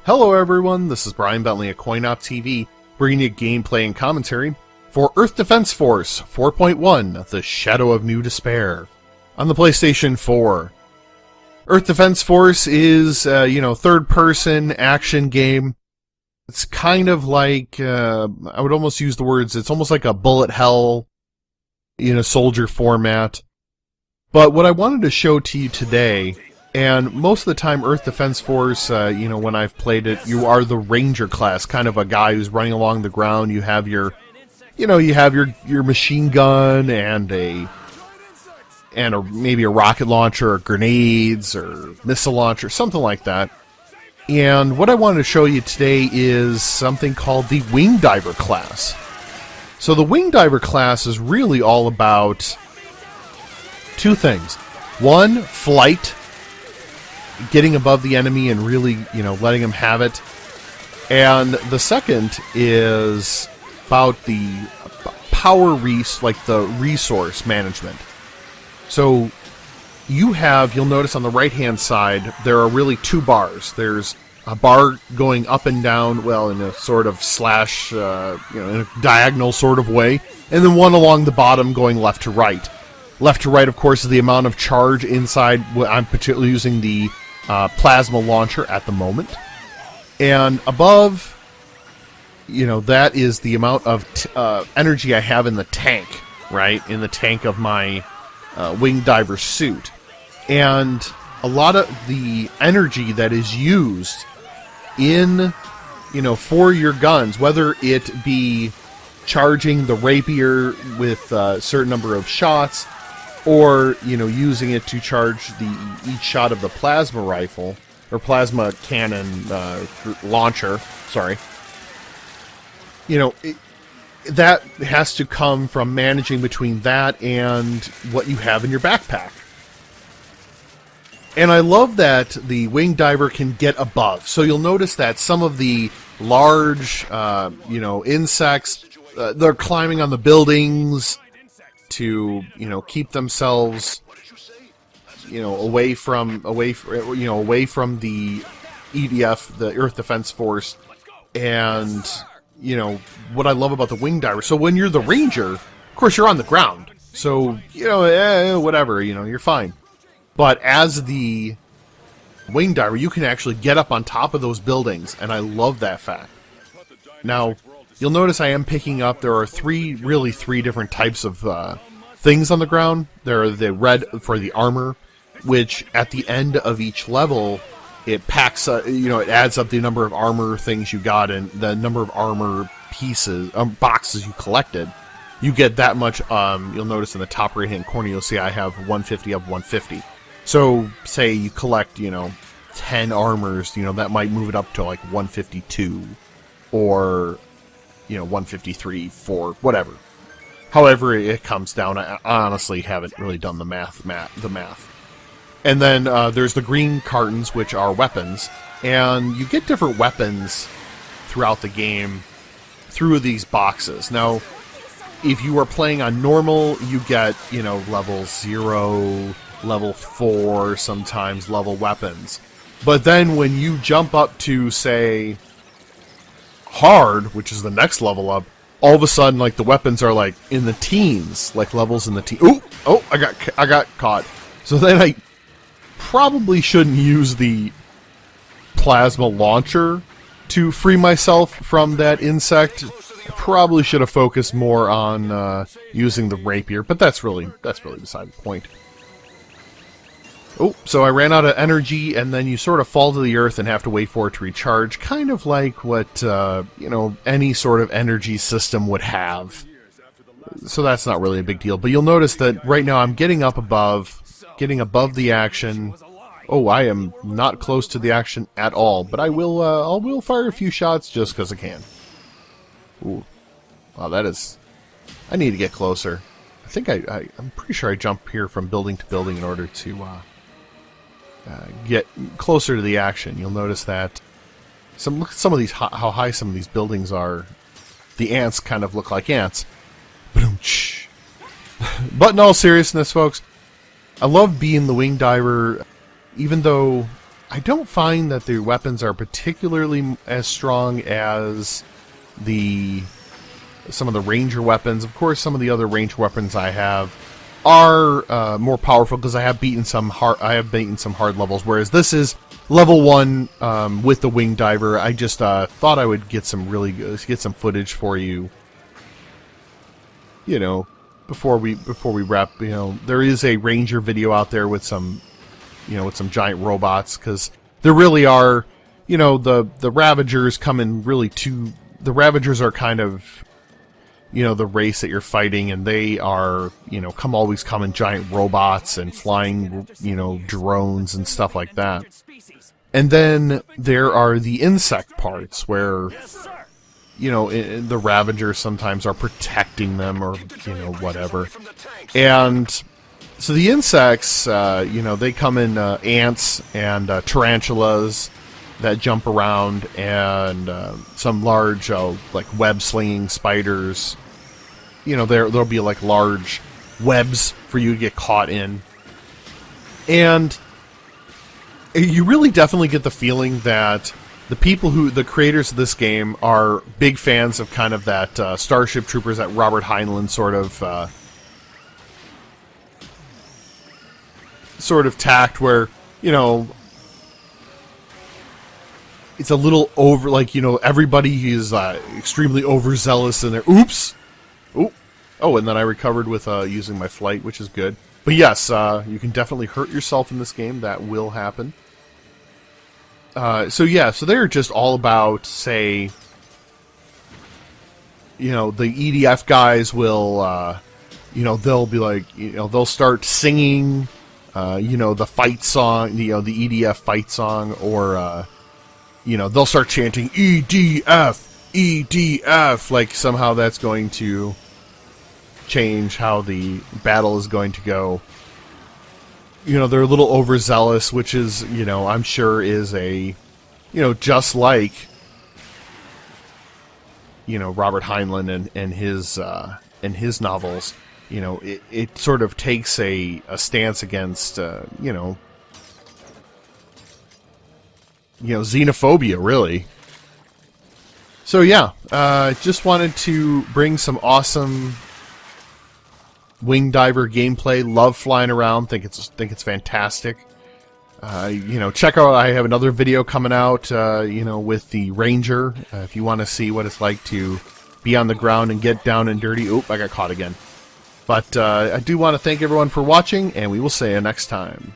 Hello everyone, this is Brian Bentley at CoinOpTV, bringing you gameplay and commentary for Earth Defense Force 4.1, The Shadow of New Despair, on the PlayStation 4. Earth Defense Force is, third-person action game. It's kind of like, I would almost use the words, it's almost like a bullet hell in a soldier format. But what I wanted to show to you today, and most of the time Earth Defense Force, when I've played it, you are the ranger class, kind of a guy who's running along the ground. You have your, your machine gun and maybe a rocket launcher or grenades or missile launcher, something like that. And what I wanted to show you today is something called the Wing Diver class. So the Wing Diver class is really all about two things. One, flight, getting above the enemy and really, letting them have it. And the second is about the the resource management. So you'll notice on the right-hand side, there are really two bars. There's a bar going up and down, well, in a sort of slash, in a diagonal sort of way, and then one along the bottom going left to right. Left to right, of course, is the amount of charge inside. I'm particularly using the plasma launcher at the moment. And above, that is the amount of energy I have in the tank, right? In the tank of my wing diver suit. And a lot of the energy that is used in, for your guns, whether it be charging the rapier with a certain number of shots, or, using it to charge each shot of the plasma rifle, or plasma cannon launcher, sorry. That has to come from managing between that and what you have in your backpack. And I love that the wing diver can get above. So you'll notice that some of the large, insects, they're climbing on the buildings to, keep themselves, away from the EDF, the Earth Defense Force. And, what I love about the wing diver. So when you're the ranger, of course you're on the ground. So, whatever, you're fine. But as the wing diver, you can actually get up on top of those buildings, and I love that fact. Now, you'll notice I am picking up, there are three different types of things on the ground. There are the red for the armor, which at the end of each level, it packs, it adds up the number of armor things you got and the number of armor pieces, boxes you collected. You get that much, you'll notice in the top right-hand corner, you'll see I have 150 of 150. So, say you collect, 10 armors, that might move it up to like 152, or, 153, 4, whatever. However it comes down, I honestly haven't really done the math. And then there's the green cartons, which are weapons, and you get different weapons throughout the game through these boxes. Now, if you are playing on normal, you get, level 0, level 4, sometimes level weapons. But then when you jump up to, say, hard, which is the next level up, all of a sudden, like, the weapons are, like, in the teens, like levels in the teens. Ooh! Oh, I got caught. So then I probably shouldn't use the plasma launcher to free myself from that insect. I probably should have focused more on using the rapier, but that's really beside the point. Oh, so I ran out of energy, and then you sort of fall to the earth and have to wait for it to recharge, kind of like what, any sort of energy system would have. So that's not really a big deal, but you'll notice that right now I'm getting above the action. Oh, I am not close to the action at all, but I will fire a few shots just because I can. Ooh. Wow, that is... I need to get closer. I think I'm pretty sure I jump here from building to building in order to get closer to the action. You'll notice that look at some of these, how high some of these buildings are. The ants kind of look like ants. But in all seriousness, folks, I love being the wing diver, even though I don't find that the weapons are particularly as strong as some of the ranger weapons. Of course, some of the other ranger weapons I have are more powerful because I have beaten some hard levels. Whereas this is level 1 with the wing diver. I just thought I would get some footage for you. You know, before we wrap. You know, there is a ranger video out there with some, with some giant robots, because there really are. You know, the Ravagers come in really two. The Ravagers are kind of, the race that you're fighting, and they are, always come in giant robots and flying, drones and stuff like that. And then there are the insect parts where, the Ravagers sometimes are protecting them or, whatever. And so the insects, they come in ants and tarantulas that jump around, and some large, like web-slinging spiders. There'll be like large webs for you to get caught in. And you really definitely get the feeling that the creators of this game are big fans of kind of that Starship Troopers, that Robert Heinlein sort of tact where, it's a little over, like, everybody is extremely overzealous in their... Oops! Oh, and then I recovered with using my flight, which is good. But yes, you can definitely hurt yourself in this game. That will happen. So they're just all about, say... the EDF guys will, they'll be like, they'll start singing, the fight song, the EDF fight song, or... they'll start chanting EDF, EDF, like somehow that's going to change how the battle is going to go. They're a little overzealous, which is, I'm sure is a, just like, Robert Heinlein and his novels, it sort of takes a stance against, xenophobia, really. So yeah, just wanted to bring some awesome wing diver gameplay. Love flying around. Think it's fantastic. Check out. I have another video coming out. With the Ranger. If you want to see what it's like to be on the ground and get down and dirty. Oop! I got caught again. But I do want to thank everyone for watching, and we will see you next time.